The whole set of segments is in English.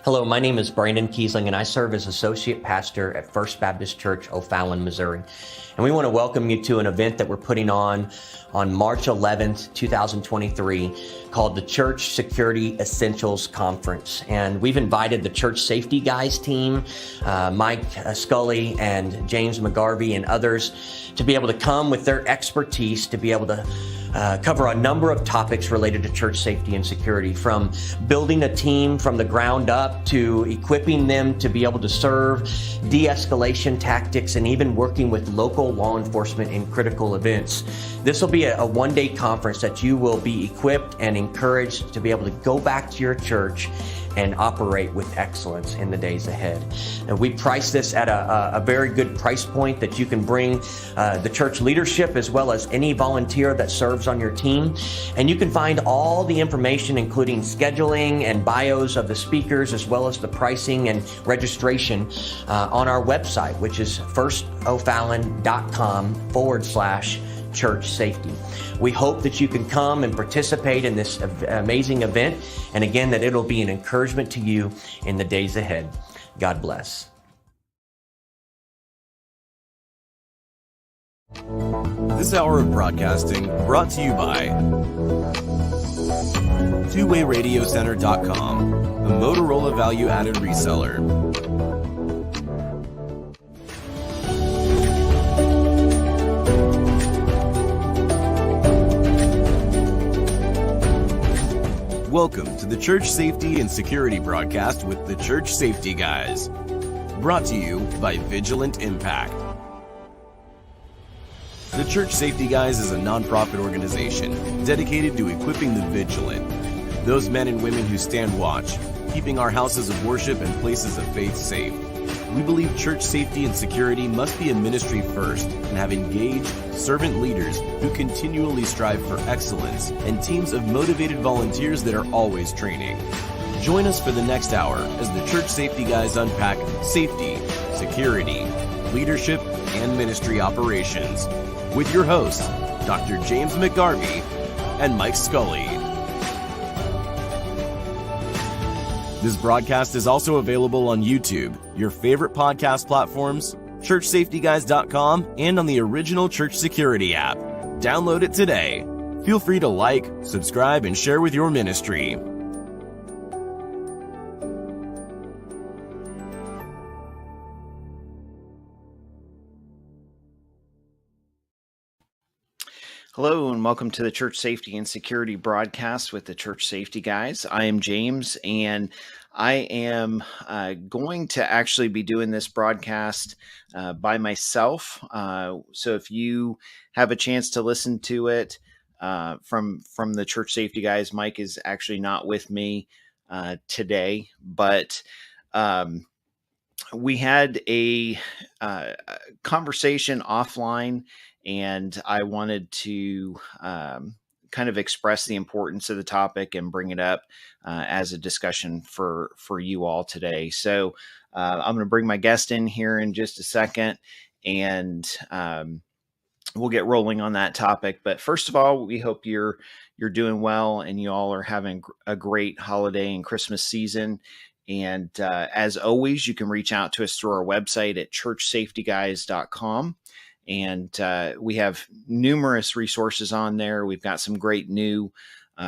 Hello, my name is Brandon Kiesling, and I serve as Associate Pastor at First Baptist Church, O'Fallon, Missouri. And we want to welcome you to an event that we're putting on March 11th, 2023, called the Church Security Essentials Conference. And we've invited the Church Safety Guys team, Mike Scully and James McGarvey and others, to be able to come with their expertise to be able to cover a number of topics related to church safety and security, from building a team from the ground up to equipping them to be able to serve, de-escalation tactics, and even working with local law enforcement in critical events. This will be a one-day conference that you will be equipped and encouraged to be able to go back to your church and operate with excellence in the days ahead. And we price this at a very good price point that you can bring the church leadership as well as any volunteer that serves on your team. And you can find all the information, including scheduling and bios of the speakers, as well as the pricing and registration on our website, which is firstofallon.com/church safety. We hope that you can come and participate in this amazing event, and again, that it'll be an encouragement to you in the days ahead. God bless. This hour of broadcasting brought to you by TwoWayRadioCenter.com, a Motorola value-added reseller. Welcome to the Church Safety and Security broadcast with the Church Safety Guys. Brought to you by Vigilant Impact. The Church Safety Guys is a nonprofit organization dedicated to equipping the vigilant, those men and women who stand watch, keeping our houses of worship and places of faith safe. We believe church safety and security must be a ministry first and have engaged, servant leaders who continually strive for excellence and teams of motivated volunteers that are always training. Join us for the next hour as the Church Safety Guys unpack safety, security, leadership, and ministry operations with your hosts, Dr. James McGarvey and Mike Scully. This broadcast is also available on YouTube, your favorite podcast platforms, churchsafetyguys.com, and on the original Church Security app. Download it today. Feel free to like, subscribe, and share with your ministry. Hello and welcome to the Church Safety and Security broadcast with the Church Safety Guys. I am James, and I am going to actually be doing this broadcast by myself. So if you have a chance to listen to it from the Church Safety Guys, Mike is actually not with me today, but we had a conversation offline, and I wanted to kind of express the importance of the topic and bring it up as a discussion for you all today. So I'm going to bring my guest in here in just a second, and we'll get rolling on that topic. But first of all, we hope you're doing well and you all are having a great holiday and Christmas season. And as always, you can reach out to us through our website at churchsafetyguys.com. And we have numerous resources on there. We've got some great new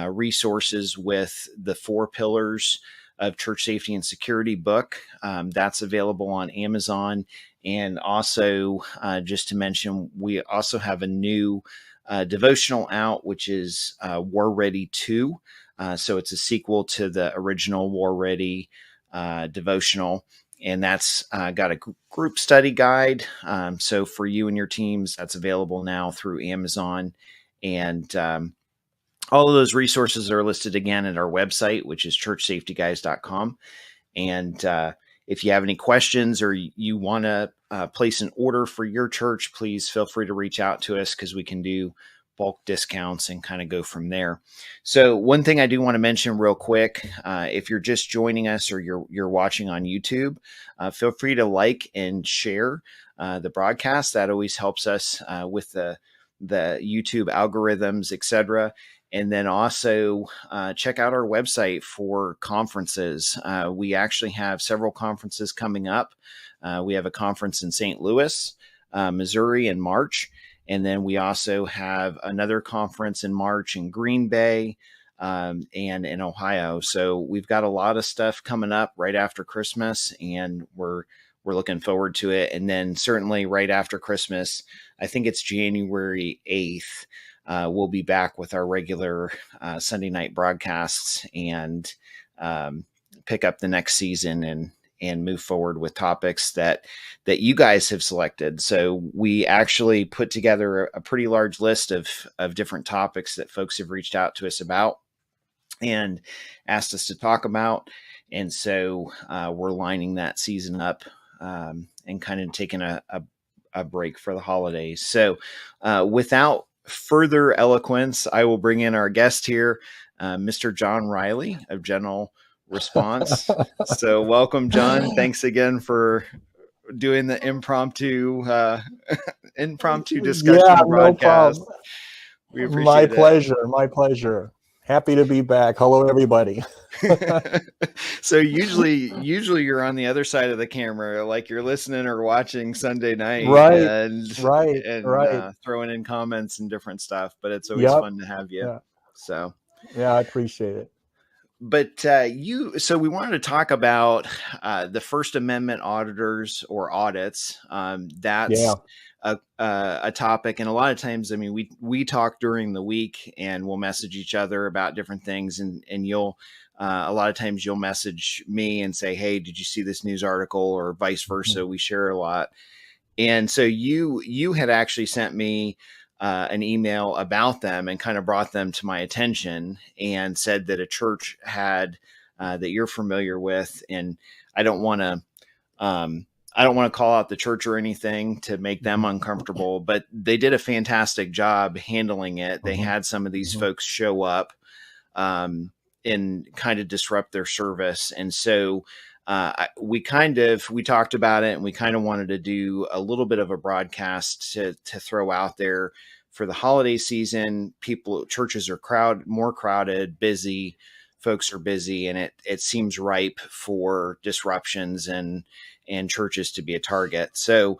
resources with the 4 Pillars of Church Safety and Security book. That's available on Amazon. And also, just to mention, we also have a new devotional out, which is War Ready 2. So it's a sequel to the original War Ready devotional. And that's got a group study guide. So for you and your teams, that's available now through Amazon. And all of those resources are listed again at our website, which is churchsafetyguys.com. And if you have any questions or you want to place an order for your church, please feel free to reach out to us, because we can do bulk discounts and kind of go from there. So one thing I do want to mention real quick, if you're just joining us or you're watching on YouTube, feel free to like and share the broadcast. That always helps us with the YouTube algorithms, etc. And then also check out our website for conferences. We actually have several conferences coming up. We have a conference in St. Louis, Missouri in March. And then we also have another conference in March in Green Bay and in Ohio. So we've got a lot of stuff coming up right after Christmas, and we're looking forward to it. And then certainly right after Christmas, I think it's January 8th, we'll be back with our regular Sunday night broadcasts and pick up the next season and move forward with topics that you guys have selected. So we actually put together a pretty large list of different topics that folks have reached out to us about and asked us to talk about. And so we're lining that season up and kind of taking a break for the holidays. So without further eloquence, I will bring in our guest here, Mr. John Riley of General Response. So welcome, John. Thanks again for doing the impromptu discussion broadcast. No problem. We appreciate My it. pleasure. My pleasure. Happy to be back. Hello, everybody. So usually you're on the other side of the camera, like you're listening or watching Sunday night, and throwing in comments and different stuff. But it's always fun to have you. Yeah. So yeah, I appreciate it. But so we wanted to talk about the First Amendment auditors or audits. That's a topic, and a lot of times, I mean, we talk during the week, and we'll message each other about different things, and you'll a lot of times you'll message me and say, "Hey, did you see this news article?" or vice versa. Mm-hmm. We share a lot, and so you had actually sent me an email about them and kind of brought them to my attention and said that a church had that you're familiar with, and I don't want to call out the church or anything to make them uncomfortable, but they did a fantastic job handling it. They had some of these folks show up and kind of disrupt their service. And so we talked about it, and we kind of wanted to do a little bit of a broadcast to throw out there for the holiday season. Churches are more crowded, busy, folks are busy, and it seems ripe for disruptions and churches to be a target. So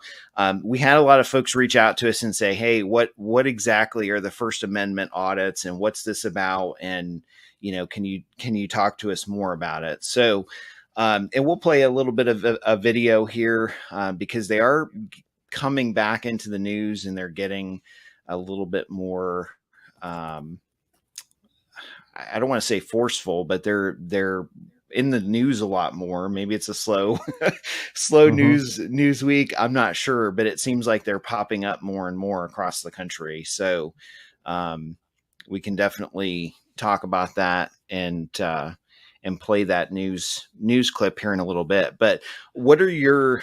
we had a lot of folks reach out to us and say, "Hey, what exactly are the First Amendment audits, and what's this about? And can you talk to us more about it?" So and we'll play a little bit of a video here because they are coming back into the news, and they're getting a little bit more, I don't want to say forceful, but they're in the news a lot more. Maybe it's a slow news week. I'm not sure, but it seems like they're popping up more and more across the country. So we can definitely talk about that and play that news clip here in a little bit. But what are your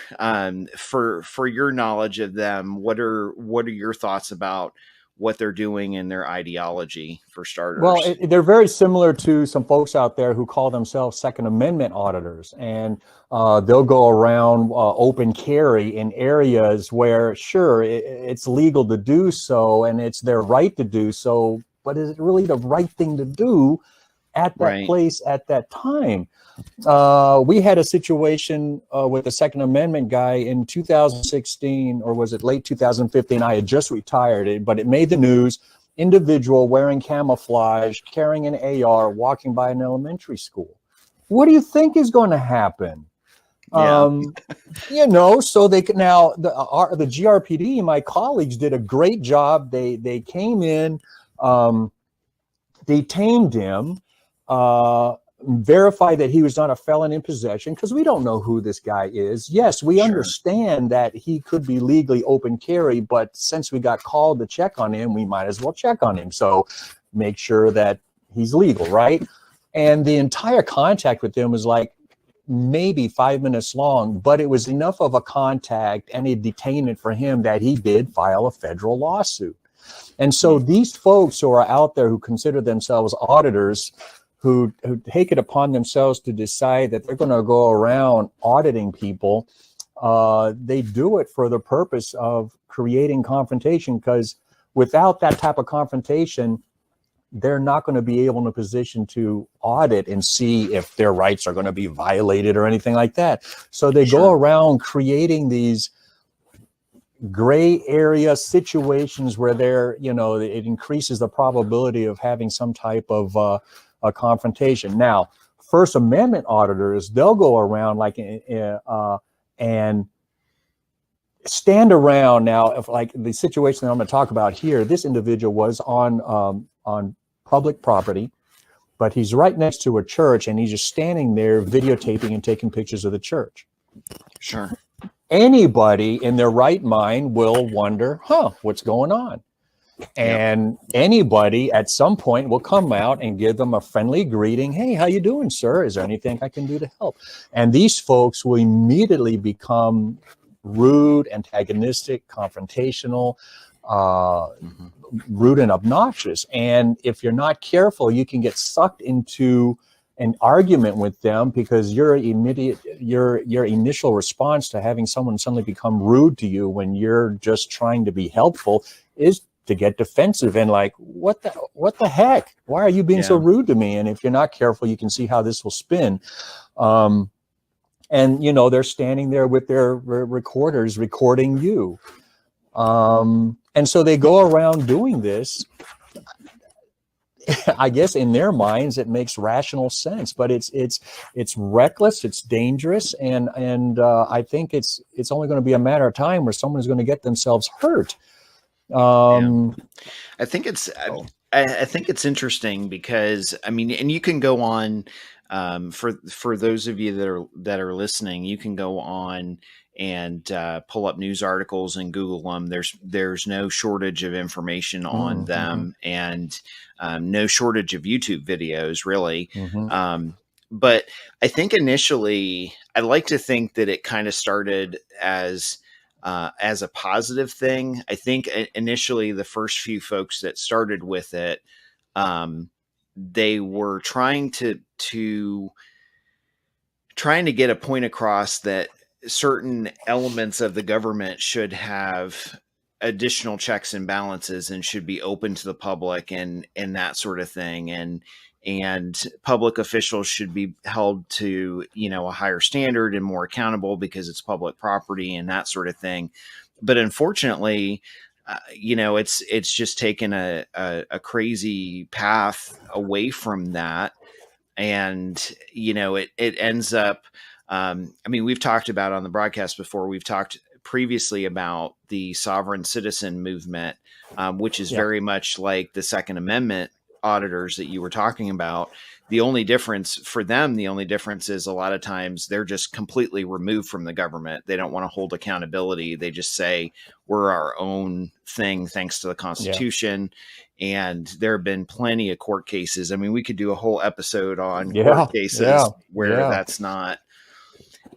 for your knowledge of them? What are your thoughts about what they're doing and their ideology, for starters? Well, they're very similar to some folks out there who call themselves Second Amendment auditors, and they'll go around open carry in areas where, sure, it's legal to do so, and it's their right to do so, but is it really the right thing to do at that place at that time? We had a situation with the Second Amendment guy in 2016, or was it late 2015? I had just retired, but it made the news. Individual wearing camouflage, carrying an AR, walking by an elementary school. What do you think is going to happen? Yeah. So they could now the GRPD, my colleagues, did a great job. They came in, detained him, verify that he was not a felon in possession, because we don't know who this guy is. Yes, we understand that he could be legally open carry, but since we got called to check on him, we might as well check on him. So make sure that he's legal, right? And the entire contact with him was like maybe 5 minutes long, but it was enough of a contact and a detainment for him that he did file a federal lawsuit. And so these folks who are out there who consider themselves auditors, who take it upon themselves to decide that they're going to go around auditing people, they do it for the purpose of creating confrontation, because without that type of confrontation, they're not going to be able in a position to audit and see if their rights are going to be violated or anything like that. So they go around creating these gray area situations where it increases the probability of having some type of a confrontation. Now, First Amendment auditors, they'll go around and stand around. Now, if like the situation that I'm going to talk about here, this individual was on public property, but he's right next to a church, and he's just standing there videotaping and taking pictures of the church. Sure. Anybody in their right mind will wonder, what's going on? And anybody at some point will come out and give them a friendly greeting. Hey, how you doing, sir? Is there anything I can do to help? And these folks will immediately become rude, antagonistic, confrontational, rude and obnoxious. And if you're not careful, you can get sucked into an argument with them, because your initial response to having someone suddenly become rude to you when you're just trying to be helpful is to get defensive and like, what the heck? Why are you being so rude to me? And if you're not careful, you can see how this will spin. And they're standing there with their recorders recording you. And so they go around doing this. I guess in their minds it makes rational sense, but it's reckless, it's dangerous, and I think it's only going to be a matter of time where someone is going to get themselves hurt. I think it's interesting because and you can go on for those of you that are listening, you can go on and pull up news articles and Google them. There's no shortage of information on them, and no shortage of YouTube videos, really. But I think initially, I like to think that it kind of started as a positive thing. I think initially the first few folks that started with it, they were trying to get a point across that certain elements of the government should have additional checks and balances and should be open to the public and that sort of thing. And public officials should be held to, a higher standard and more accountable because it's public property and that sort of thing. But unfortunately, it's just taken a crazy path away from that. And, it ends up, we've talked about on the broadcast before, we've talked previously about the sovereign citizen movement, which is very much like the Second Amendment auditors that you were talking about. The only difference is a lot of times they're just completely removed from the government. They don't want to hold accountability. They just say we're our own thing thanks to the Constitution. And there have been plenty of court cases. We could do a whole episode on court cases where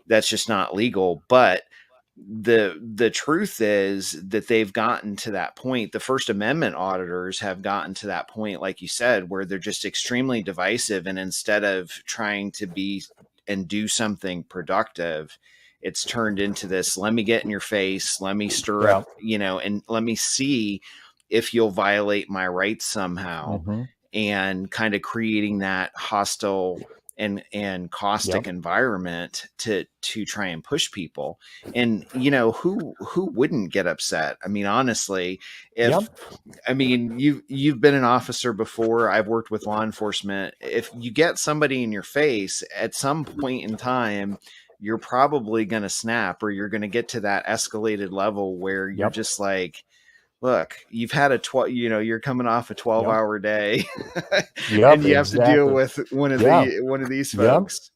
that's just not legal. But the truth is that they've gotten to that point. The First Amendment auditors have gotten to that point, like you said, where they're just extremely divisive. And instead of trying to be and do something productive, it's turned into this, let me get in your face, let me stir up, and let me see if you'll violate my rights somehow, and kind of creating that hostile and caustic environment to try and push people. And who wouldn't get upset? Honestly, if you've been an officer before, I've worked with law enforcement. If you get somebody in your face at some point in time, you're probably going to snap, or you're going to get to that escalated level where you're just like, look, you've had you're coming off a 12-hour day, and you have to deal with one of these folks.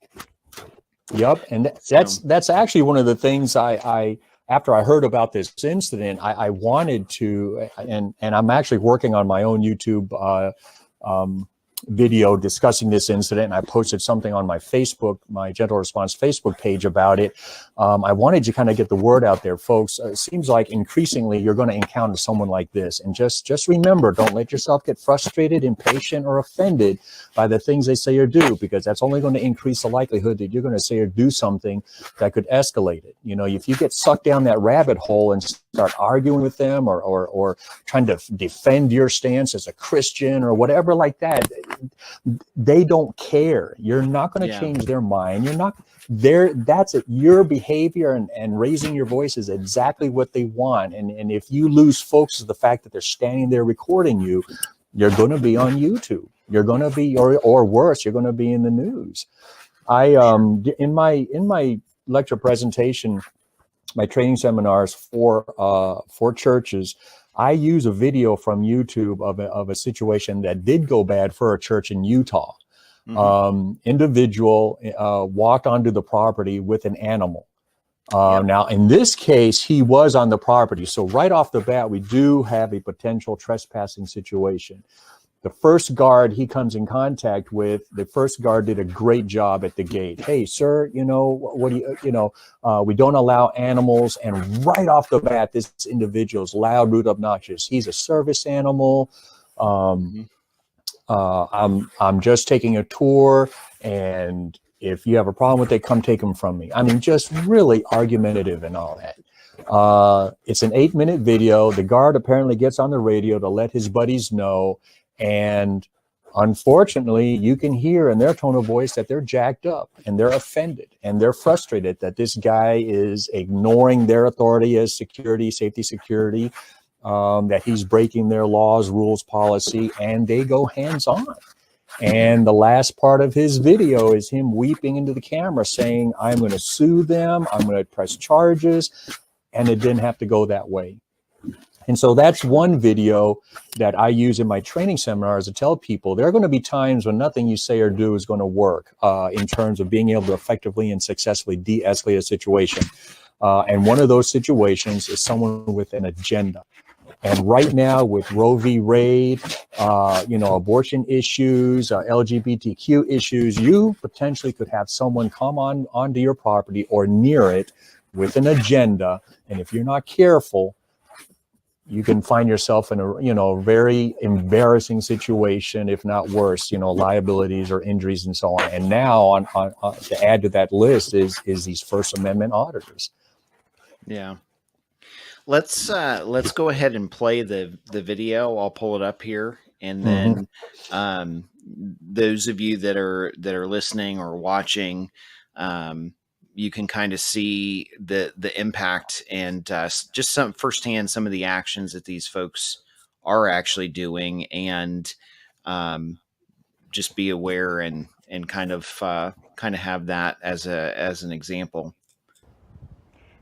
And that's actually one of the things I after I heard about this incident, I wanted to, and I'm actually working on my own YouTube video discussing this incident, and I posted something on my Facebook, my Gentle Response Facebook page about it. I wanted to kind of get the word out there, folks. It seems like increasingly you're going to encounter someone like this, and just remember, don't let yourself get frustrated, impatient, or offended by the things they say or do, because that's only going to increase the likelihood that you're going to say or do something that could escalate it. You know, if you get sucked down that rabbit hole and start arguing with them or trying to defend your stance as a Christian or whatever like that, they don't care. You're not going to change their mind. You're not there. That's it. Your behavior and raising your voice is exactly what they want. And if you lose focus of the fact that they're standing there recording you, you're going to be on YouTube. You're going to be, or worse, you're going to be in the news. In my lecture presentation, my training seminars for churches, I use a video from YouTube of a situation that did go bad for a church in Utah. Individual walked onto the property with an animal. Now, in this case, he was on the property. So right off the bat, we do have a potential trespassing situation. The first guard he comes in contact with, the first guard did a great job at the gate. Hey, sir, you know, what do you, we don't allow animals. And right off the bat, this individual's loud, rude, obnoxious. He's a service animal. I'm just taking a tour, and if you have a problem with it, come take them from me. I mean, just really argumentative and all that. It's an 8-minute video. The guard apparently gets on the radio to let his buddies know. And unfortunately, you can hear in their tone of voice that they're jacked up and they're offended and they're frustrated that this guy is ignoring their authority as safety security, that he's breaking their laws, rules, policy, and they go hands-on. And the last part of his video is him weeping into the camera saying, I'm going to sue them, I'm going to press charges, and it didn't have to go that way. And so that's one video that I use in my training seminars to tell people there are going to be times when nothing you say or do is going to work in terms of being able to effectively and successfully de-escalate a situation. And one of those situations is someone with an agenda. And right now with Roe v. Wade, abortion issues, LGBTQ issues, you potentially could have someone come onto your property or near it with an agenda. And if you're not careful, you can find yourself in a very embarrassing situation, if not worse, liabilities or injuries and so on. And now to add to that list is these First Amendment auditors. Yeah. Let's go ahead and play the video. I'll pull it up here, and then those of you that are listening or watching, you can kind of see the impact and just some firsthand some of the actions that these folks are actually doing, and just be aware and kind of have that as an example.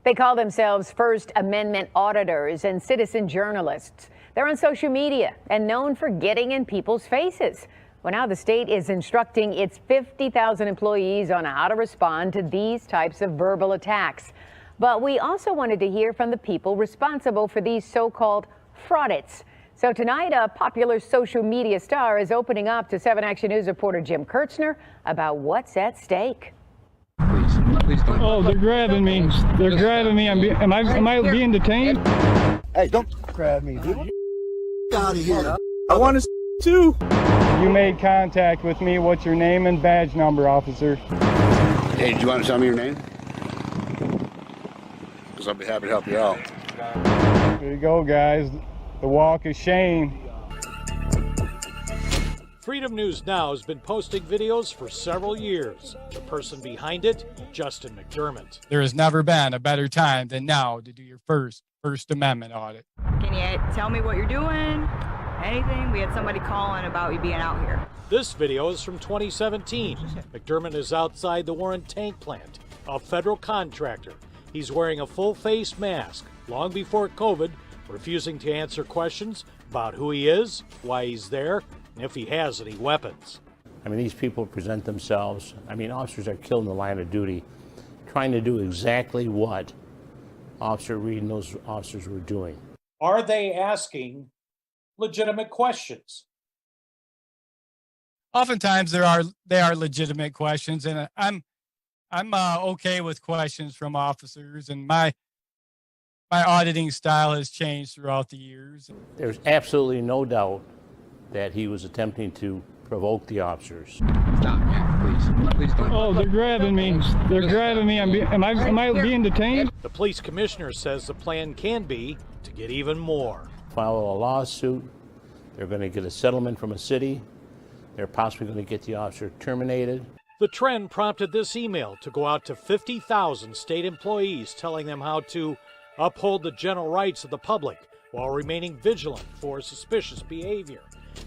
They call themselves First Amendment Auditors and citizen journalists. They're on social media and known for getting in people's faces. Well, now the state is instructing its 50,000 employees on how to respond to these types of verbal attacks. But we also wanted to hear from the people responsible for these so-called fraudits. So tonight, a popular social media star is opening up to 7 Action News reporter Jim Kirchner about what's at stake. Please don't. Oh, they're grabbing me. They're grabbing me. Am I being detained? Hey, don't grab me, dude. Get out of here. I want to too. You made contact with me. What's your name and badge number, officer? Hey, do you want to tell me your name? Because I'll be happy to help you out. There you go, guys. The walk of shame. Freedom News Now has been posting videos for several years. The person behind it, Justin McDermott. There has never been a better time than now to do your First Amendment audit. Can you tell me what you're doing? Anything? We had somebody calling about you being out here. This video is from 2017. McDermott is outside the Warren Tank Plant, a federal contractor. He's wearing a full face mask long before COVID, refusing to answer questions about who he is, why he's there, and if he has any weapons. I mean, these people present themselves. I mean, officers are killed in the line of duty, trying to do exactly what Officer Reed and those officers were doing. Are they asking legitimate questions? oftentimes they are legitimate questions, and I'm okay with questions from officers, and my auditing style has changed throughout the years. There's absolutely no doubt that he was attempting to provoke the officers. Stop, man, please don't. Oh, they're grabbing me. They're grabbing me. Am I being detained? The police commissioner says the plan can be to get even more. File a lawsuit. They're going to get a settlement from a city. They're possibly going to get the officer terminated. The trend prompted this email to go out to 50,000 state employees, telling them how to uphold the general rights of the public while remaining vigilant for suspicious behavior.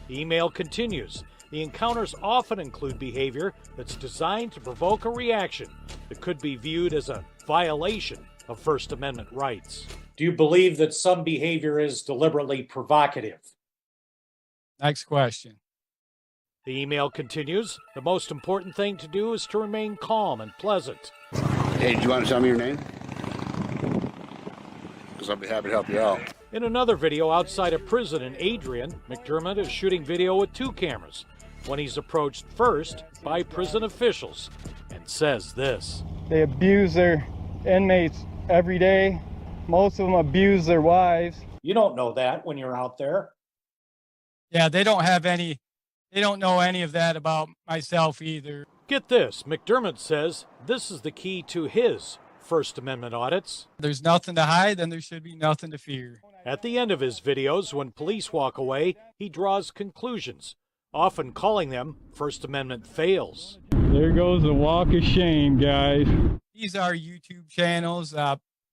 The email continues. The encounters often include behavior that's designed to provoke a reaction that could be viewed as a violation of First Amendment rights. Do you believe that some behavior is deliberately provocative? Next question. The email continues. The most important thing to do is to remain calm and pleasant. Hey, do you want to tell me your name? Because I'll be happy to help you out. In another video outside a prison in Adrian, McDermott is shooting video with 2 cameras when he's approached first by prison officials and says this. They abuse their inmates every day. Most of them abuse their wives. You don't know that when you're out there. Yeah, they don't know any of that about myself either. Get this, McDermott says this is the key to his First Amendment audits. There's nothing to hide, then there should be nothing to fear. At the end of his videos, when police walk away, he draws conclusions, often calling them First Amendment fails. There goes the walk of shame, guys. These are YouTube channels.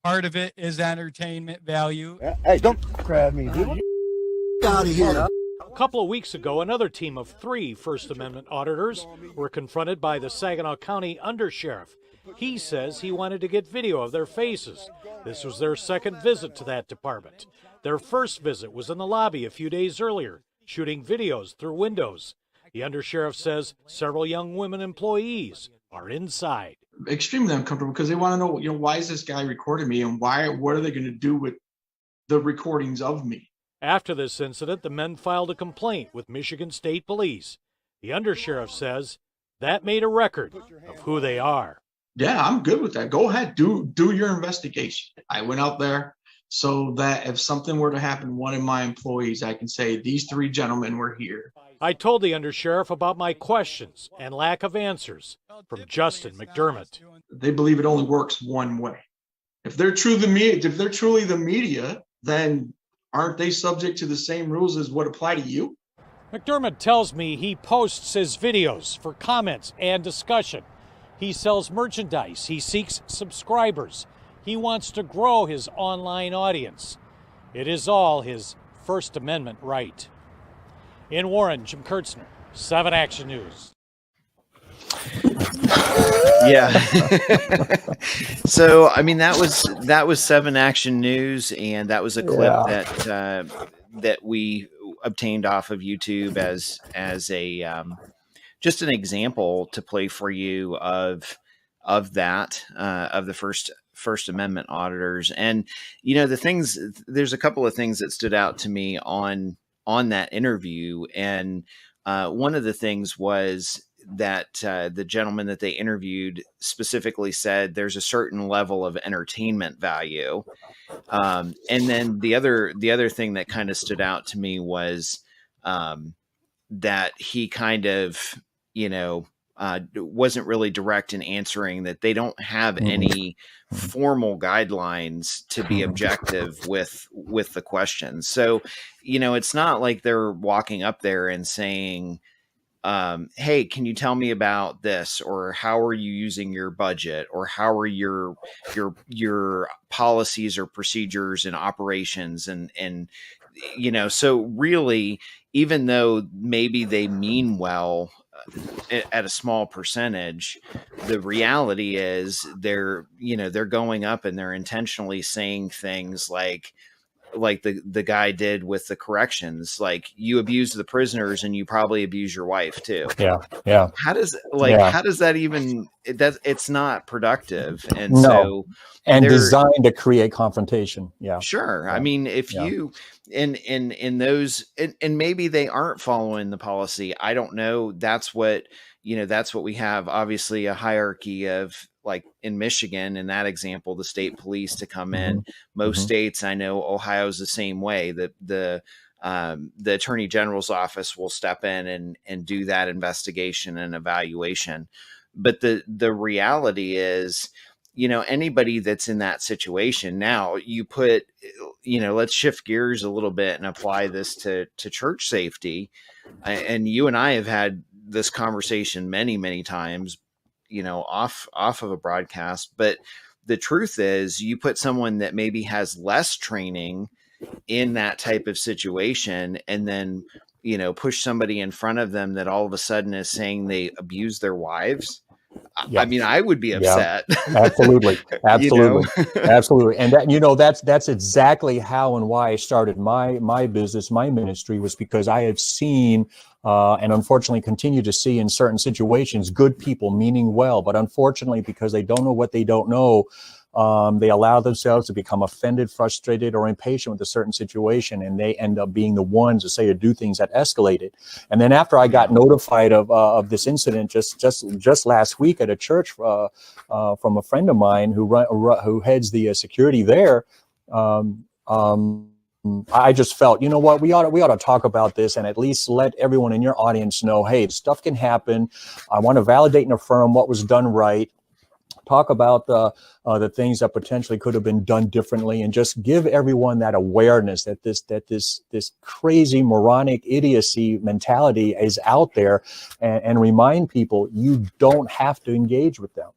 Part of it is entertainment value. Hey, don't grab me, dude. Get out of here. A couple of weeks ago, another team of 3 First Amendment auditors were confronted by the Saginaw County Undersheriff. He says he wanted to get video of their faces. This was their second visit to that department. Their first visit was in the lobby a few days earlier, shooting videos through windows. The undersheriff says several young women employees are inside. Extremely uncomfortable because they want to know, why is this guy recording me and what are they going to do with the recordings of me? After this incident, the men filed a complaint with Michigan State Police. The undersheriff says that made a record of who they are. Yeah, I'm good with that. Go ahead, do your investigation. I went out there so that if something were to happen to one of my employees, I can say these 3 gentlemen were here. I told the undersheriff about my questions and lack of answers from Justin McDermott. They believe it only works one way. If they're truly the media, then aren't they subject to the same rules as what apply to you? McDermott tells me he posts his videos for comments and discussion. He sells merchandise. He seeks subscribers. He wants to grow his online audience. It is all his First Amendment right. In Warren, Jim Kurtzner, 7 Action News. Yeah. So, I mean, that was 7 Action News, and that was a clip that we obtained off of YouTube as a just an example to play for you of the First Amendment auditors. And there's a couple of things that stood out to me on that interview, and one of the things was that the gentleman that they interviewed specifically said there's a certain level of entertainment value, and then the other thing that kind of stood out to me was that he kind of wasn't really direct in answering that they don't have any formal guidelines to be objective with the questions. So, it's not like they're walking up there and saying, hey, can you tell me about this? Or how are you using your budget? Or how are your policies or procedures and operations? And so really, even though maybe they mean well at a small percentage, the reality is they're going up and they're intentionally saying things like, the guy did with the corrections. Like, you abuse the prisoners and you probably abuse your wife too. Yeah. How does that even, it's not productive. And No. so And designed to create confrontation. Yeah. Sure. Yeah. I mean, if you in those, and maybe they aren't following the policy, I don't know. That's what we have, obviously, a hierarchy of, like in Michigan, in that example, the state police to come in. Most states, I know Ohio's the same way, that the attorney general's office will step in and do that investigation and evaluation. But the reality is, anybody that's in that situation, now you put, let's shift gears a little bit and apply this to church safety. And you and I have had this conversation many, many times, off of a broadcast. But the truth is, you put someone that maybe has less training in that type of situation, and then, push somebody in front of them that all of a sudden is saying they abuse their wives. I mean, I would be upset. Absolutely. Absolutely. And that, that's exactly how and why I started my business, my ministry, was because I have seen, and unfortunately continue to see in certain situations, good people meaning well, but unfortunately, because they don't know what they don't know, they allow themselves to become offended, frustrated, or impatient with a certain situation, and they end up being the ones to say or do things that escalate it. And then after I got notified of this incident just last week at a church from a friend of mine who heads the security there, I just felt, you know what, we ought to talk about this and at least let everyone in your audience know, hey, stuff can happen. I want to validate and affirm what was done right. Talk about the things that potentially could have been done differently, and just give everyone that awareness that this crazy moronic idiocy mentality is out there, and remind people you don't have to engage with them.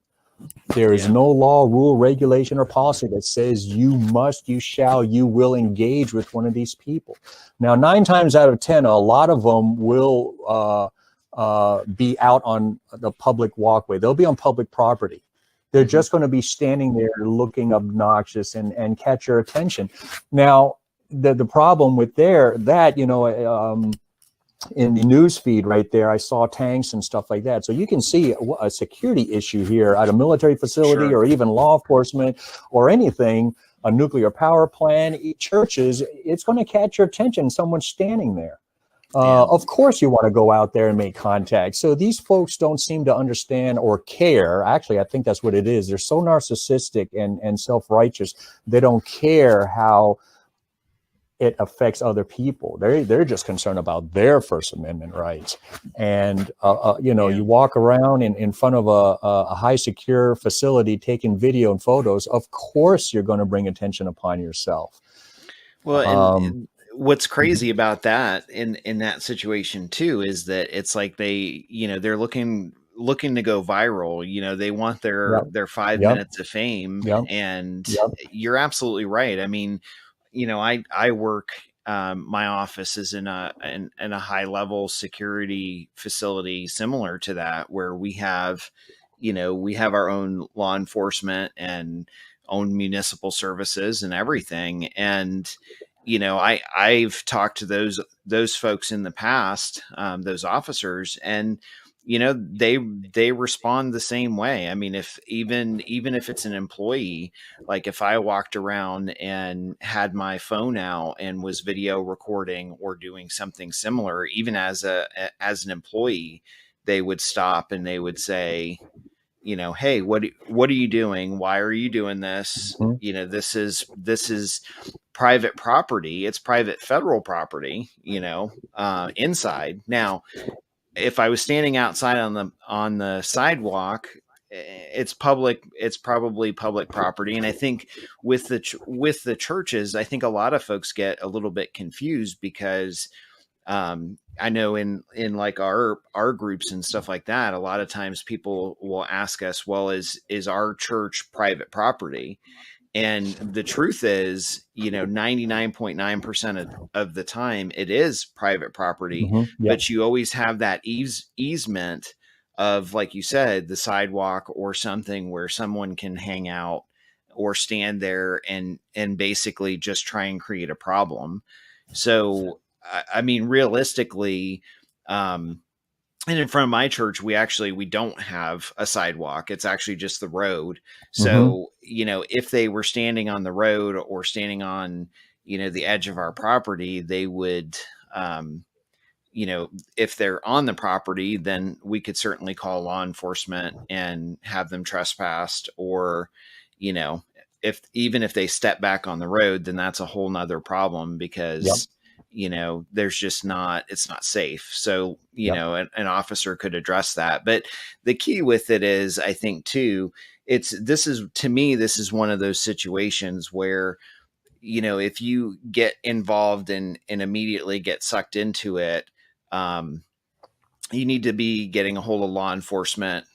There is no law, rule, regulation, or policy that says you must, you shall, you will engage with one of these people. Now, 9 times out of 10, a lot of them will be out on the public walkway. They'll be on public property. They're just going to be standing there looking obnoxious and catch your attention. Now, the problem with that, in the news feed right there, I saw tanks and stuff like that. So you can see a security issue here at a military facility, or even law enforcement or anything, a nuclear power plant, churches. It's going to catch your attention. Someone's standing there. Of course you want to go out there and make contact. So these folks don't seem to understand or care. Actually, I think that's what it is. They're so narcissistic and self-righteous. They don't care how it affects other people. They're just concerned about their First Amendment rights. And, you walk around in front of a high secure facility taking video and photos. Of course, you're going to bring attention upon yourself. Well, and what's crazy about that in that situation too is that it's like they're looking to go viral. They want their 5 minutes of fame. And you're absolutely right. I mean, I work, my office is in a high level security facility similar to that, where we have our own law enforcement and own municipal services and everything. And I've talked to those folks in the past, those officers, and they respond the same way. I mean, even if it's an employee, like if I walked around and had my phone out and was video recording or doing something similar, even as an employee, they would stop and they would say, hey, what are you doing? Why are you doing this? This is private property. It's private federal property, inside. Now, if I was standing outside on the sidewalk, it's probably public property. And I think with the churches, I think a lot of folks get a little bit confused because I know in like our groups and stuff like that, a lot of times people will ask us, well, is our church private property? And the truth is, 99.9% of the time it is private property, but you always have that easement of, like you said, the sidewalk or something where someone can hang out or stand there and basically just try and create a problem. So, I mean, realistically, and in front of my church, we don't have a sidewalk. It's actually just the road. So, if they were standing on the road or standing on, the edge of our property, they would, if they're on the property, then we could certainly call law enforcement and have them trespassed, or, if they step back on the road, then that's a whole nother problem because, there's just it's not safe. So, an officer could address that. But the key with it is, I think too, this is one of those situations where, if you get involved and immediately get sucked into it, you need to be getting a hold of law enforcement,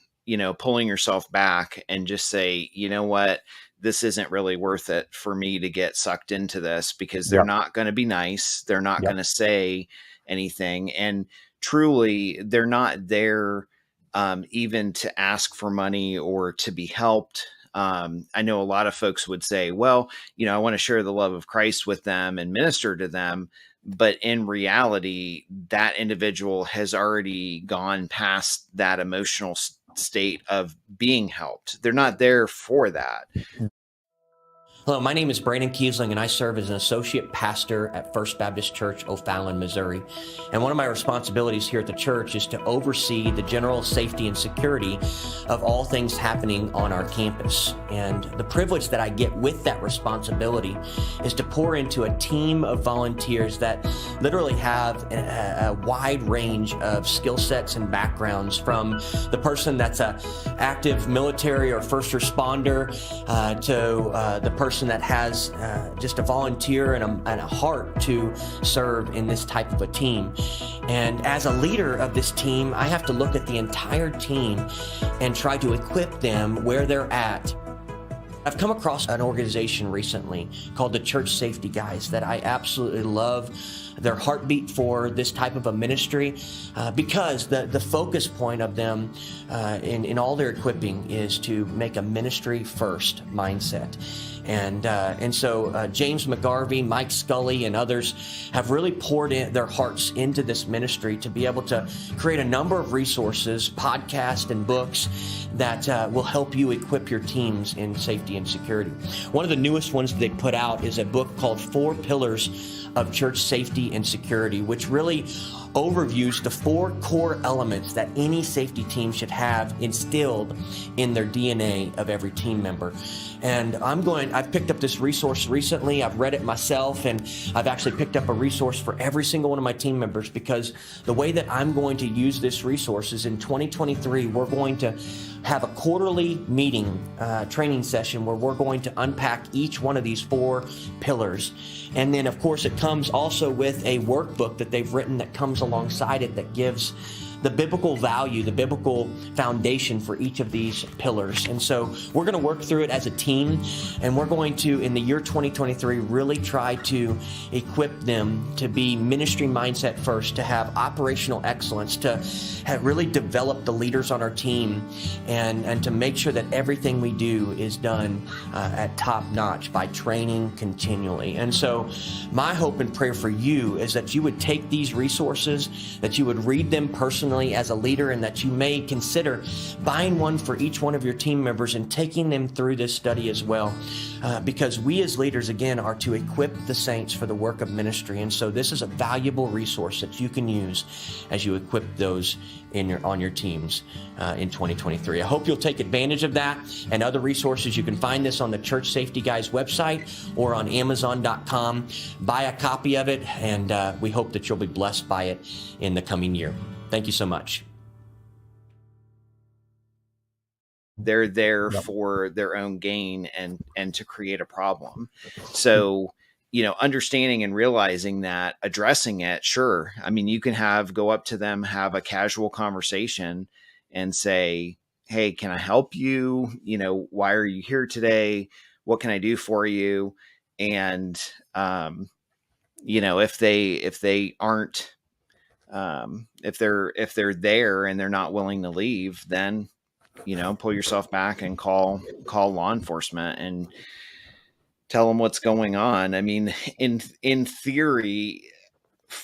pulling yourself back and just say, you know what, this isn't really worth it for me to get sucked into this, because they're not going to be nice. They're not going to say anything. And truly, they're not there even to ask for money or to be helped. I know a lot of folks would say, well, I want to share the love of Christ with them and minister to them. But in reality, that individual has already gone past that emotional state of being helped. They're not there for that. Hello, my name is Brandon Kiesling, and I serve as an associate pastor at First Baptist Church, O'Fallon, Missouri. And one of my responsibilities here at the church is to oversee the general safety and security of all things happening on our campus. And the privilege that I get with that responsibility is to pour into a team of volunteers that literally have a wide range of skill sets and backgrounds, from the person that's an active military or first responder to the person that has just a volunteer and a heart to serve in this type of a team. And as a leader of this team, I have to look at the entire team and try to equip them where they're at. I've come across an organization recently called the Church Safety Guys that I absolutely love their heartbeat for this type of a ministry, because the focus point of them in all their equipping is to make a ministry first mindset. And so James McGarvey, Mike Scully, and others have really poured in their hearts into this ministry to be able to create a number of resources, podcasts, and books that will help you equip your teams in safety and security. One of the newest ones they put out is a book called 4 Pillars of Church Safety and Security, which really overviews the 4 core elements that any safety team should have instilled in their DNA of every team member. And I've picked up this resource recently. I've read it myself, and I've actually picked up a resource for every single one of my team members, because the way that I'm going to use this resource is in 2023, we're going to have a quarterly meeting, training session where we're going to unpack each one of these 4 pillars. And then, of course, it comes also with a workbook that they've written that comes alongside it that gives the biblical value, the biblical foundation for each of these pillars. And so we're going to work through it as a team, and we're going to, in the year 2023, really try to equip them to be ministry mindset first, to have operational excellence, to have really develop the leaders on our team, and to make sure that everything we do is done at top notch by training continually. And so my hope and prayer for you is that you would take these resources, that you would read them personally as a leader, and that you may consider buying one for each one of your team members and taking them through this study as well. Because we as leaders, again, are to equip the saints for the work of ministry. And so this is a valuable resource that you can use as you equip those on your teams in 2023. I hope you'll take advantage of that and other resources. You can find this on the Church Safety Guys website or on Amazon.com. Buy a copy of it, and we hope that you'll be blessed by it in the coming year. Thank you so much. They're there for their own gain and to create a problem. So, understanding and realizing that, addressing it, sure. I mean, you can go up to them, have a casual conversation and say, hey, can I help you? Why are you here today? What can I do for you? And, if they aren't, if they're there and they're not willing to leave, then pull yourself back and call law enforcement and tell them what's going on. I mean, in theory,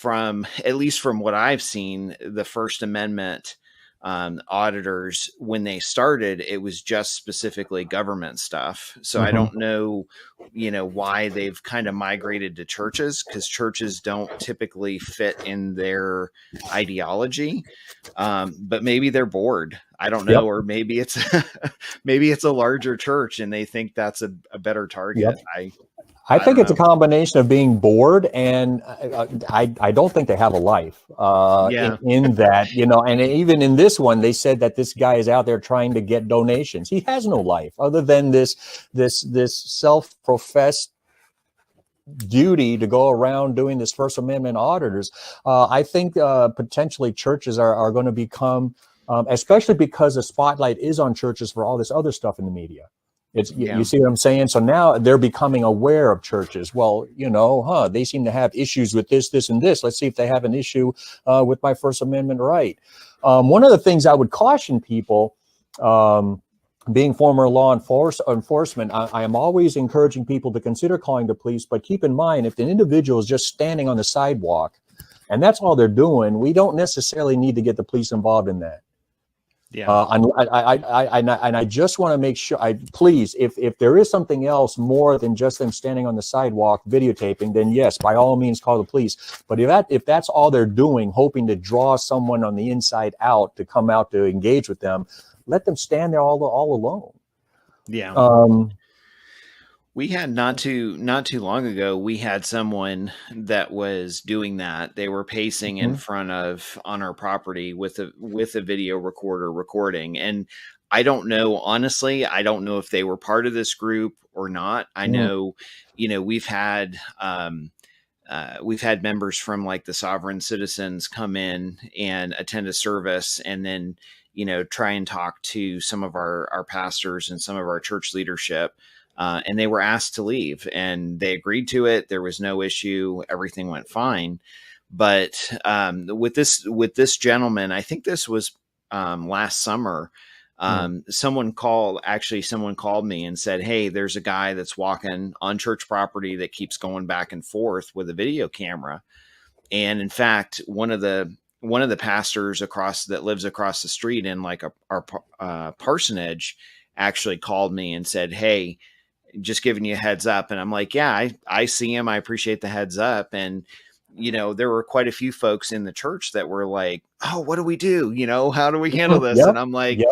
at least from what I've seen, the First Amendment auditors, when they started, it was just specifically government stuff. So I don't know, why they've kind of migrated to churches, because churches don't typically fit in their ideology. But maybe they're bored. I don't know. Or maybe it's maybe it's a larger church and they think that's a better target. I think it's a combination of being bored and I don't think they have a life in that, and even in this one, they said that this guy is out there trying to get donations. He has no life other than this self-professed duty to go around doing this First Amendment auditors. I think potentially churches are going to become, especially because the spotlight is on churches for all this other stuff in the media. You see what I'm saying? So now they're becoming aware of churches. Well, they seem to have issues with this, and this. Let's see if they have an issue with my First Amendment right. One of the things I would caution people, being former law enforcement, I am always encouraging people to consider calling the police, but keep in mind, if an individual is just standing on the sidewalk and that's all they're doing, we don't necessarily need to get the police involved in that. And I just want to make sure, please, if there is something else more than just them standing on the sidewalk videotaping, then yes, by all means, call the police. But if that's all they're doing, hoping to draw someone on the inside out to come out to engage with them, let them stand there all alone. We had not too long ago, we had someone that was doing that. They were pacing in front of on our property with a video recorder recording. And I don't know, honestly, I don't know if they were part of this group or not. I know, we've had members from like the Sovereign Citizens come in and attend a service and then, try and talk to some of our pastors and some of our church leadership. And they were asked to leave and they agreed to it. There was no issue. Everything went fine. But with this gentleman, I think this was last summer, someone called me and said, hey, there's a guy that's walking on church property that keeps going back and forth with a video camera. And in fact, one of the pastors that lives across the street in like our parsonage actually called me and said, hey, just giving you a heads up. And I'm like, yeah, I see him. I appreciate the heads up. And, there were quite a few folks in the church that were like, oh, what do we do? How do we handle this? And I'm like,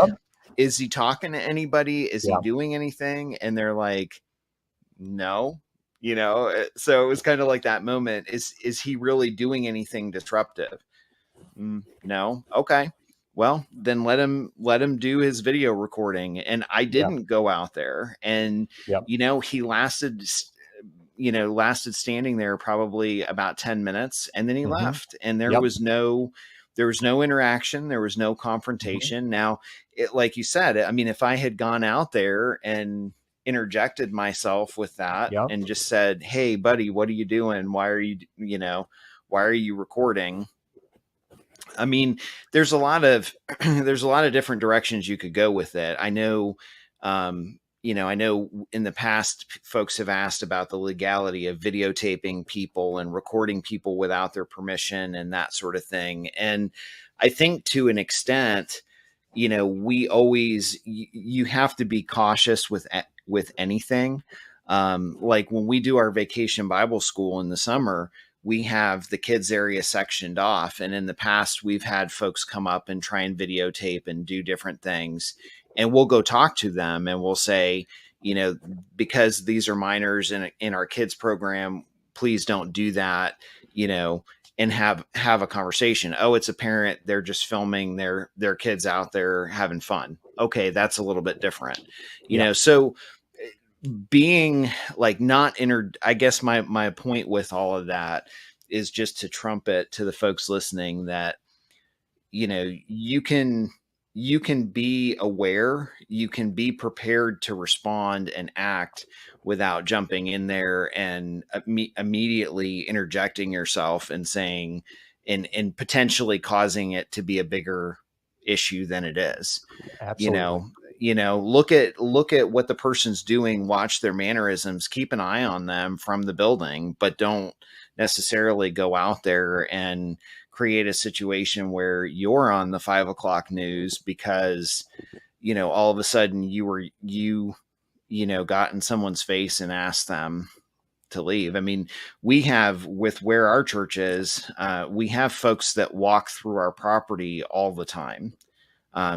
is he talking to anybody? Is he doing anything? And they're like, no, so it was kind of like that moment. Is he really doing anything disruptive? No. Okay. Well, then let him do his video recording. And I didn't go out there and, he lasted standing there probably about 10 minutes and then he left and there was no interaction. There was no confrontation. Now, like you said, I mean, if I had gone out there and interjected myself with that and just said, hey, buddy, what are you doing? Why are you recording? I mean, there's a lot of different directions you could go with it. I know, I know in the past folks have asked about the legality of videotaping people and recording people without their permission and that sort of thing. And I think to an extent, you have to be cautious with anything. Like when we do our vacation Bible school in the summer, we have the kids area sectioned off. And in the past, we've had folks come up and try and videotape and do different things. And we'll go talk to them and we'll say, because these are minors in our kids program, please don't do that, and have a conversation. Oh, it's a parent. They're just filming their kids out there having fun. Okay. That's a little bit different, so being like I guess my point with all of that is just to trumpet to the folks listening that, you can be aware, you can be prepared to respond and act without jumping in there and immediately interjecting yourself and saying, and potentially causing it to be a bigger issue than it is. Absolutely. look at what the person's doing, watch their mannerisms, keep an eye on them from the building, but don't necessarily go out there and create a situation where you're on the 5 o'clock news because, all of a sudden you got in someone's face and asked them to leave. I mean, we have, with where our church is, we have folks that walk through our property all the time.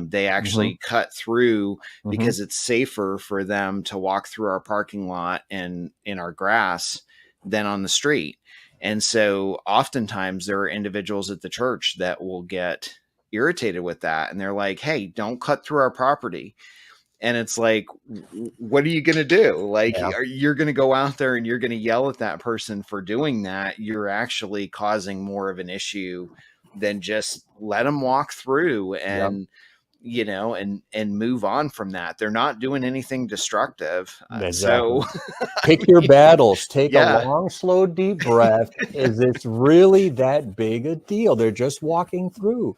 They actually cut through because it's safer for them to walk through our parking lot and in our grass than on the street. And so oftentimes there are individuals at the church that will get irritated with that. And they're like, hey, don't cut through our property. And it's like, what are you going to do? Like, you're going to go out there and you're going to yell at that person for doing that. You're actually causing more of an issue than just let them walk through and, and move on from that. They're not doing anything destructive. So pick your battles, take a long, slow, deep breath. Is it really that big a deal? They're just walking through.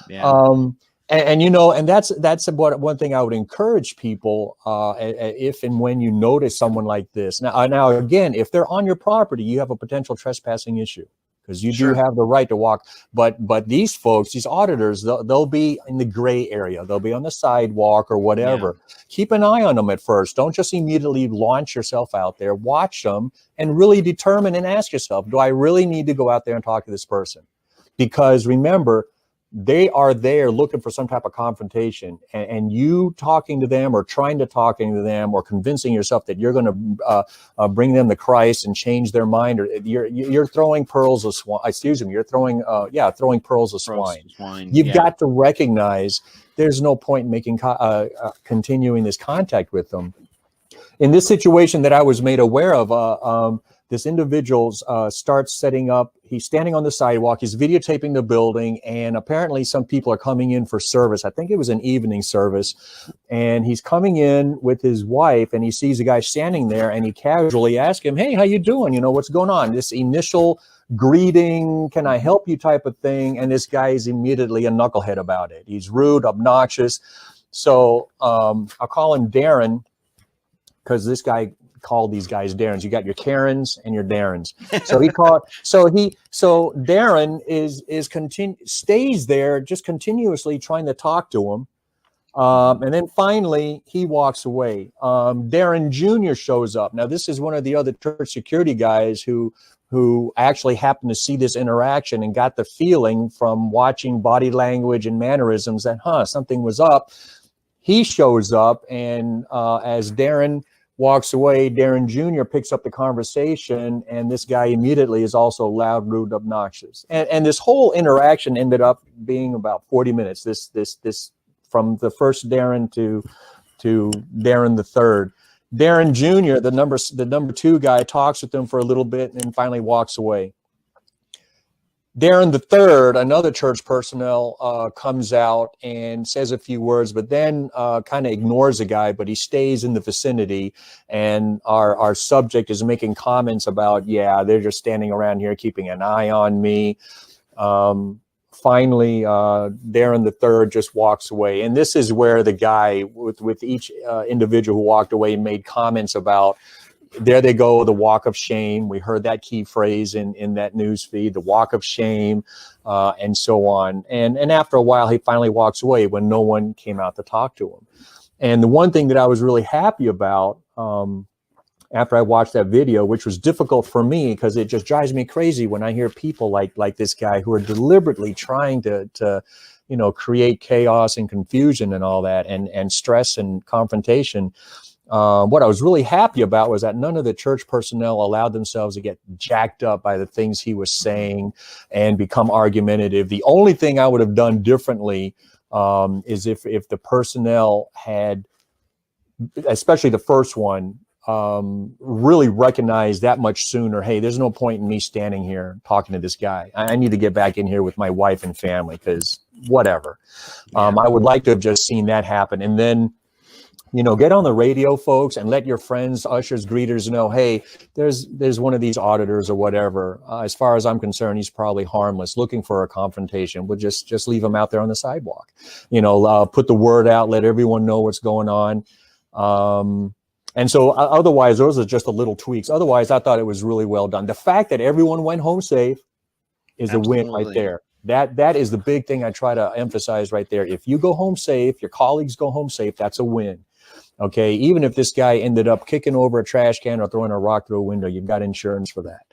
And that's what one thing I would encourage people, if and when you notice someone like this. Now again, if they're on your property, you have a potential trespassing issue, because you do have the right to walk. But these folks, these auditors, they'll be in the gray area. They'll be on the sidewalk or whatever. Keep an eye on them at first. Don't just immediately launch yourself out there. Watch them and really determine and ask yourself, do I really need to go out there and talk to this person? Because remember, they are there looking for some type of confrontation, and you talking to them or trying to talking to them or convincing yourself that you're going to bring them to Christ and change their mind, or you're throwing pearls of swine. Excuse me, you're throwing throwing pearls of swine. You've got to recognize there's no point in making continuing this contact with them. In this situation that I was made aware of, this individual starts setting up. He's standing on the sidewalk. He's videotaping the building, and apparently some people are coming in for service. I think it was an evening service, and he's coming in with his wife, and he sees a guy standing there, and he casually asks him, "Hey, how you doing? What's going on?" This initial greeting, "Can I help you?" type of thing, and this guy is immediately a knucklehead about it. He's rude, obnoxious. So I'll call him Darren, because this guy called these guys Darrens. You got your Karens and your Darrens. So Darren stays there just continuously trying to talk to him. And then finally he walks away. Darren Jr. shows up. Now this is one of the other church security guys who actually happened to see this interaction and got the feeling from watching body language and mannerisms that something was up. He shows up, and as Darren walks away, Darren Jr. picks up the conversation, and this guy immediately is also loud, rude, obnoxious. And this whole interaction ended up being about 40 minutes. This from the first Darren to Darren the third. Darren Jr., the number 2 guy, talks with them for a little bit and finally walks away. Darren the third, another church personnel, comes out and says a few words, but then kind of ignores the guy, but he stays in the vicinity. And our subject is making comments about, they're just standing around here keeping an eye on me. Finally, Darren the third just walks away. And this is where the guy with each individual who walked away made comments about, there they go, the walk of shame. We heard that key phrase in that news feed, the walk of shame, and so on. And after a while, he finally walks away when no one came out to talk to him. And the one thing that I was really happy about after I watched that video, which was difficult for me because it just drives me crazy when I hear people like this guy who are deliberately trying to create chaos and confusion and all that, and stress and confrontation. What I was really happy about was that none of the church personnel allowed themselves to get jacked up by the things he was saying and become argumentative. The only thing I would have done differently is if the personnel had, especially the first one, really recognized that much sooner, hey, there's no point in me standing here talking to this guy. I need to get back in here with my wife and family, because whatever. I would like to have just seen that happen. And then Get on the radio, folks, and let your friends, ushers, greeters know, hey, there's one of these auditors or whatever. As far as I'm concerned, he's probably harmless, looking for a confrontation. We'll just leave him out there on the sidewalk. Put the word out, let everyone know what's going on. And so otherwise, those are just the little tweaks. Otherwise, I thought it was really well done. The fact that everyone went home safe is a win right there. That is the big thing I try to emphasize right there. If you go home safe, your colleagues go home safe, that's a win. Okay, even if this guy ended up kicking over a trash can or throwing a rock through a window, you've got insurance for that.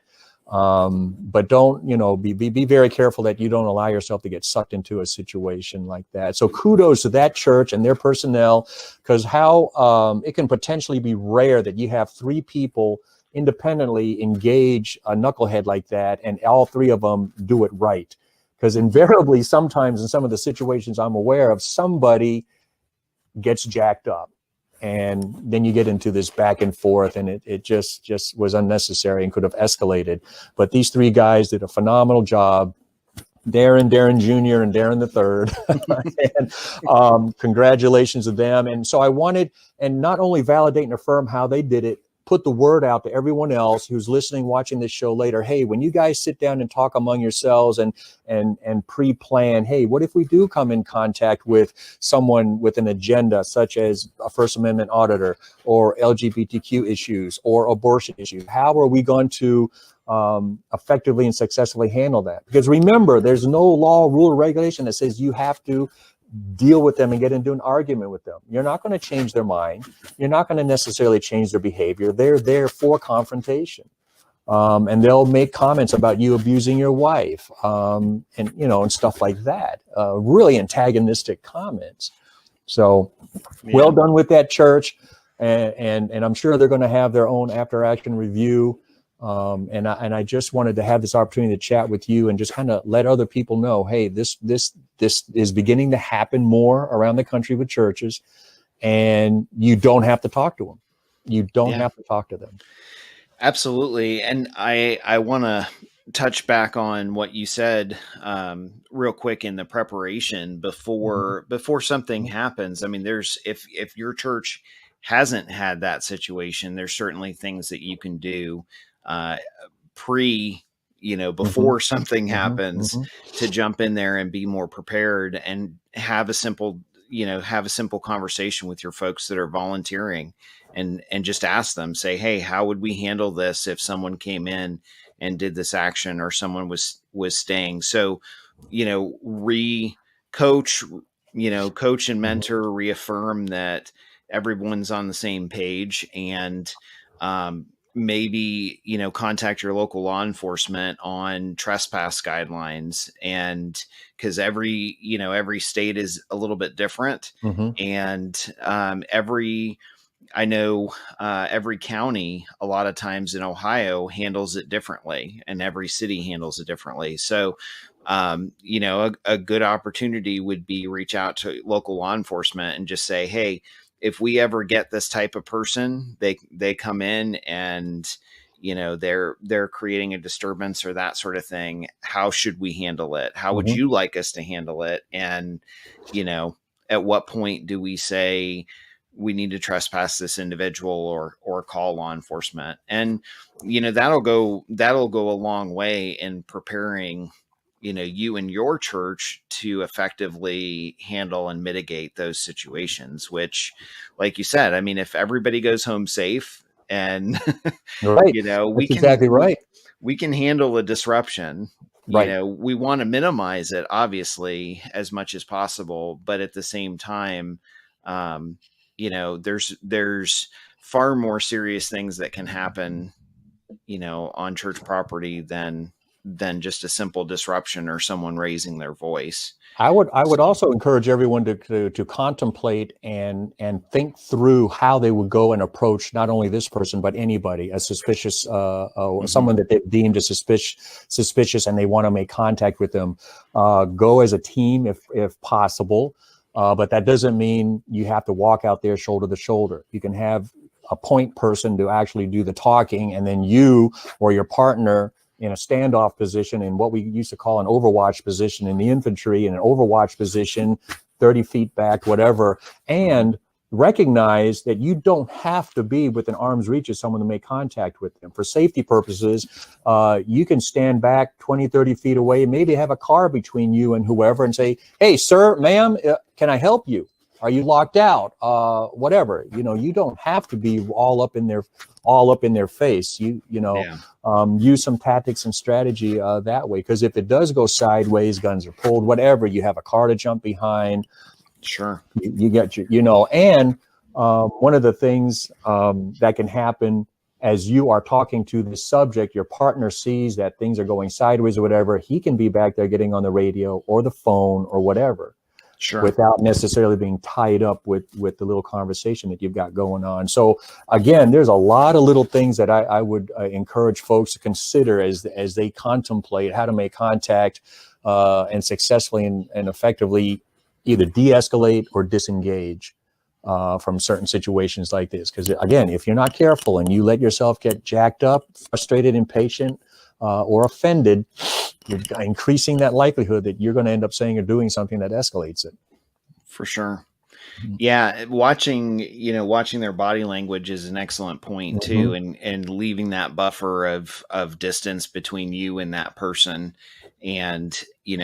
But don't, be very careful that you don't allow yourself to get sucked into a situation like that. So kudos to that church and their personnel, because how it can potentially be rare that you have 3 people independently engage a knucklehead like that, and all 3 of them do it right. Because invariably, sometimes in some of the situations I'm aware of, somebody gets jacked up. And then you get into this back and forth, and it just was unnecessary and could have escalated. But these 3 guys did a phenomenal job. Darren Jr. and Darren III. And congratulations to them. And so I wanted, and not only validate and affirm how they did it, put the word out to everyone else who's listening, watching this show later. Hey, when you guys sit down and talk among yourselves and pre-plan, hey, what if we do come in contact with someone with an agenda, such as a First Amendment auditor or LGBTQ issues or abortion issues? How are we going to effectively and successfully handle that? Because remember, there's no law, rule, or regulation that says you have to deal with them and get into an argument with them. You're not going to change their mind. You're not going to necessarily change their behavior. They're there for confrontation. And they'll make comments about you abusing your wife, and stuff like that. Really antagonistic comments. So well done with that church. And I'm sure they're going to have their own after action review. And I just wanted to have this opportunity to chat with you and just kind of let other people know, hey, this is beginning to happen more around the country with churches, and you don't have to talk to them. You don't have to talk to them. Absolutely. And I want to touch back on what you said real quick in the preparation before something happens. I mean, if your church hasn't had that situation, there's certainly things that you can do before something happens to jump in there and be more prepared and have a simple conversation with your folks that are volunteering and just ask them, say, hey, how would we handle this if someone came in and did this action or someone was staying? So, coach and mentor, reaffirm that everyone's on the same page, and maybe, contact your local law enforcement on trespass guidelines. And because every state is a little bit different. And every county, a lot of times in Ohio, handles it differently, and every city handles it differently. So, a good opportunity would be reach out to local law enforcement and just say, hey, if we ever get this type of person, they come in and, they're creating a disturbance or that sort of thing. How should we handle it? How would you like us to handle it? And, at what point do we say we need to trespass this individual or call law enforcement? And, that'll go a long way in preparing, you and your church to effectively handle and mitigate those situations, which, like you said, I mean, if everybody goes home safe and, right. we can handle a disruption. Right. We want to minimize it, obviously, as much as possible, but at the same time, there's far more serious things that can happen, on church property than just a simple disruption or someone raising their voice. I would also encourage everyone to contemplate and think through how they would go and approach not only this person, but anybody, a suspicious, someone that they've deemed as suspicious, and they want to make contact with them. Go as a team if possible, but that doesn't mean you have to walk out there shoulder to shoulder. You can have a point person to actually do the talking, and then you or your partner in a standoff position, in what we used to call an overwatch position in the infantry, in an overwatch position, 30 feet back, whatever. And recognize that you don't have to be within arm's reach of someone to make contact with them. For safety purposes, you can stand back 20, 30 feet away, maybe have a car between you and whoever and say, hey, sir, ma'am, can I help you? Are you locked out? Whatever, you don't have to be all up in their face. Use some tactics and strategy that way. Because if it does go sideways, guns are pulled, whatever, you have a car to jump behind. Sure. You get your, and one of the things that can happen as you are talking to this subject, your partner sees that things are going sideways or whatever, he can be back there getting on the radio or the phone or whatever. Sure. Without necessarily being tied up with the little conversation that you've got going on. So again, there's a lot of little things that I would encourage folks to consider as they contemplate how to make contact and successfully and effectively either de-escalate or disengage from certain situations like this. Because again, if you're not careful and you let yourself get jacked up, frustrated, impatient, or offended, you're increasing that likelihood that you're going to end up saying or doing something that escalates it. For sure. Yeah. Watching their body language is an excellent point too. And leaving that buffer of distance between you and that person. And,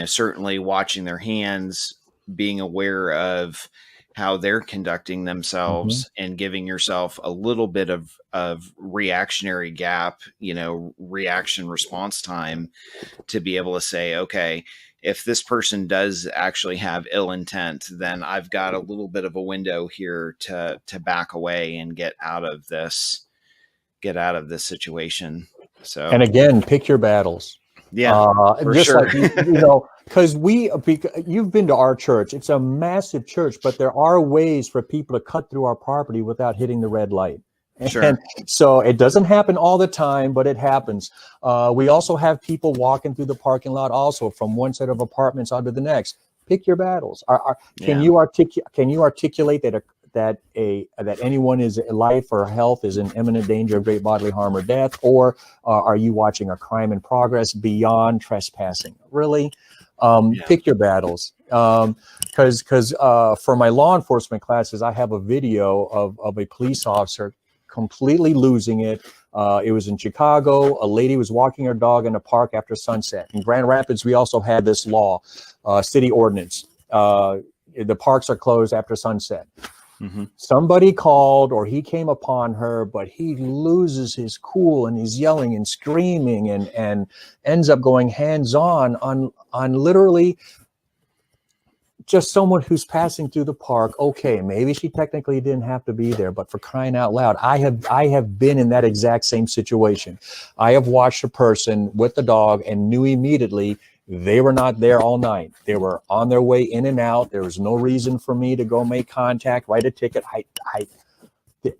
certainly watching their hands, being aware of how they're conducting themselves and giving yourself a little bit of reactionary gap, reaction response time to be able to say, okay, if this person does actually have ill intent, then I've got a little bit of a window here to back away and get out of this situation. So, and again, pick your battles. Yeah, just sure. Because you've been to our church. It's a massive church, but there are ways for people to cut through our property without hitting the red light. Sure. And so it doesn't happen all the time, but it happens. We also have people walking through the parking lot also from one set of apartments onto the next. Pick your battles. Can you articulate that anyone's life or health is in imminent danger of great bodily harm or death, or are you watching a crime in progress beyond trespassing? Really, pick your battles. Because for my law enforcement classes, I have a video of a police officer completely losing it. It was in Chicago. A lady was walking her dog in a park after sunset. In Grand Rapids, we also had this law, city ordinance. The parks are closed after sunset. Somebody called or he came upon her, but he loses his cool and he's yelling and screaming and ends up going hands-on on literally just someone who's passing through the park. Okay, maybe she technically didn't have to be there, but for crying out loud, I have been in that exact same situation. I have watched a person with the dog and knew immediately they were not there all night. They were on their way in and out. There was no reason for me to go make contact, write a ticket.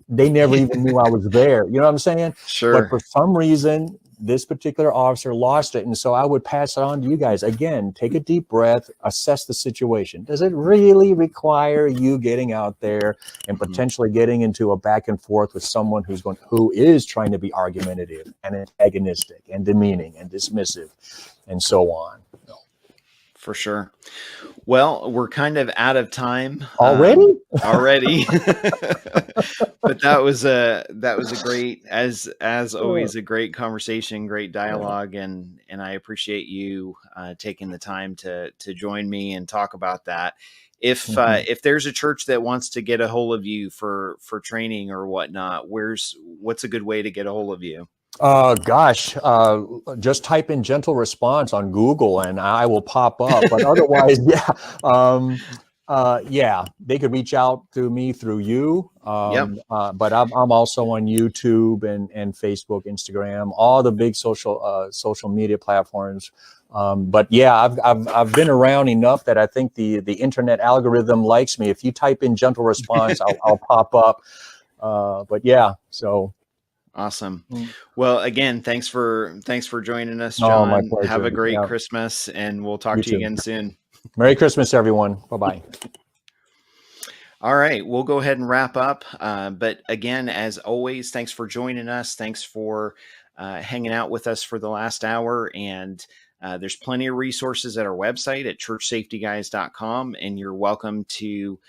They never even knew I was there. You know what I'm saying? Sure. But for some reason, this particular officer lost it. And so I would pass it on to you guys. Again, take a deep breath, assess the situation. Does it really require you getting out there and potentially getting into a back and forth with someone who is trying to be argumentative and antagonistic and demeaning and dismissive and so on? For sure. Well, we're kind of out of time already. But that was a great, as always, a great conversation, great dialogue, and I appreciate you taking the time to join me and talk about that. If there's a church that wants to get a hold of you for training or whatnot, what's a good way to get a hold of you? Just type in Gentle Response on Google and I will pop up. But otherwise, they could reach out to me through you. But I'm also on YouTube and Facebook, Instagram, all the big social media platforms. But yeah, I've been around enough that I think the internet algorithm likes me. If you type in Gentle Response, I'll pop up. But yeah, so. Awesome. Well, again, thanks for joining us, John. My pleasure. Have a great Christmas, and we'll talk to you again soon. Merry Christmas, everyone. Bye-bye. All right, we'll go ahead and wrap up. But again, as always, thanks for joining us. Thanks for hanging out with us for the last hour. And there's plenty of resources at our website at churchsafetyguys.com, and you're welcome to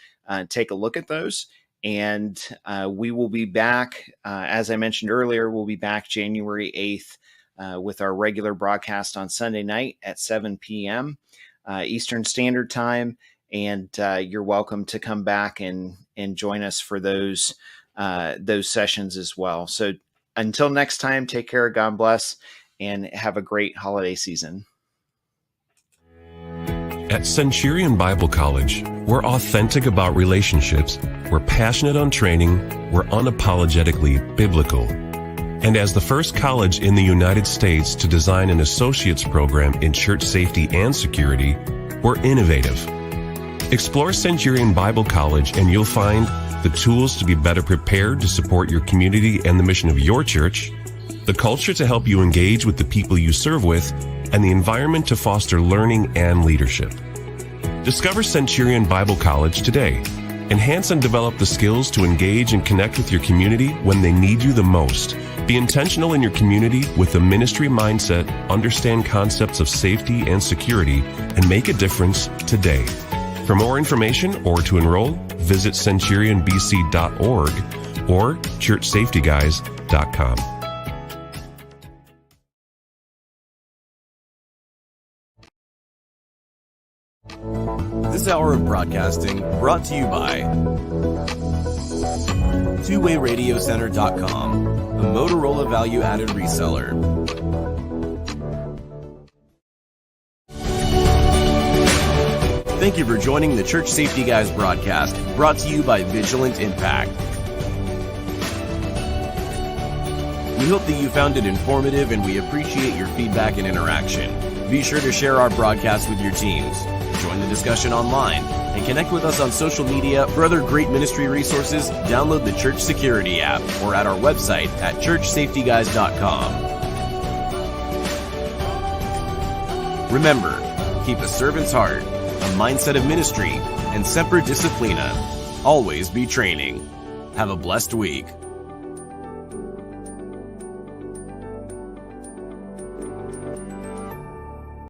take a look at those. And we will be back, as I mentioned earlier, we'll be back January 8th with our regular broadcast on Sunday night at 7 p.m. Eastern Standard Time. And you're welcome to come back and join us for those sessions as well. So until next time, take care, God bless, and have a great holiday season. At Centurion Bible College, we're authentic about relationships, we're passionate on training, we're unapologetically biblical. And as the first college in the United States to design an associate's program in church safety and security, we're innovative. Explore Centurion Bible College and you'll find the tools to be better prepared to support your community and the mission of your church, the culture to help you engage with the people you serve with, and the environment to foster learning and leadership. Discover Centurion Bible College today. Enhance and develop the skills to engage and connect with your community when they need you the most. Be intentional in your community with a ministry mindset, understand concepts of safety and security, and make a difference today. For more information or to enroll, visit centurionbc.org or churchsafetyguys.com. This hour of broadcasting brought to you by TwoWayRadioCenter.com, a Motorola value-added reseller. Thank you for joining the Church Safety Guys broadcast, brought to you by Vigilant Impact. We hope that you found it informative, and we appreciate your feedback and interaction. Be sure to share our broadcast with your teams. Join the discussion online and connect with us on social media. For other great ministry resources, download the Church Security app or at our website at churchsafetyguys.com. Remember, keep a servant's heart, a mindset of ministry, and semper disciplina. Always be training. Have a blessed week.